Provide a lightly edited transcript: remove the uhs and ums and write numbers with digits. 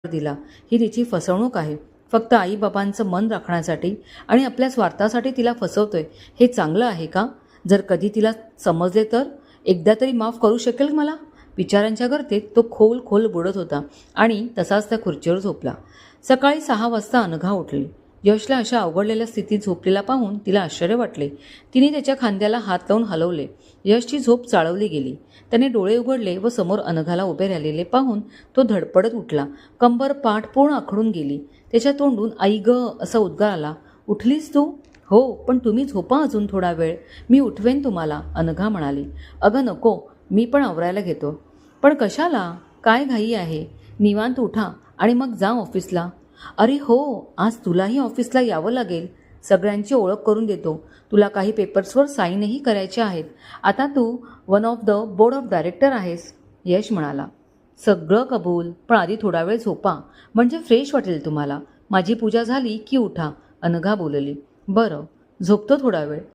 दिला. ही तिची फसवणूक आहे. फक्त आईबाबांचं मन राखण्यासाठी आणि आपल्या स्वार्थासाठी तिला फसवतोय. हे चांगलं आहे का? जर कधी तिला समजले तर एकदा तरी माफ करू शकेल मला? विचारांच्या गर्तेत तो खोल खोल बुडत होता आणि तसाच त्या खुर्चीवर झोपला. सकाळी 6 वाजता अनघा उठली. यशला अशा अवघडलेल्या स्थितीत झोपलेला पाहून तिला आश्चर्य वाटले. तिने त्याच्या खांद्याला हात लावून हलवले. यशची झोप चाळवली गेली. त्याने डोळे उघडले व समोर अनघाला उभे राहिलेले पाहून तो धडपडत उठला. कंबर पाठ पूर्ण आखडून गेली. त्याच्या तोंडून आई ग असा उद्गार आला. उठलीस तू? हो, पण तुम्ही झोपा अजून थोडा वेळ, मी उठवेन तुम्हाला, अनघा म्हणाली. अगं नको, मी पण आवरायला घेतो. पण कशाला? काय घाई आहे? निवांत उठा आणि मग जा ऑफिसला. अरे हो, आज तुलाही ऑफिसला यावं लागेल. सगळ्यांची ओळख करून देतो. तुला काही पेपर्सवर साईनही करायचे आहेत. आता तू one of the board of director आहेस, यश म्हणाला. सगळं कबूल, पण आधी थोडा वेळ झोपा, म्हणजे फ्रेश वाटेल तुम्हाला. माझी पूजा झाली की उठा, अनघा बोलली. बरं, झोपतो थोडा वेळ.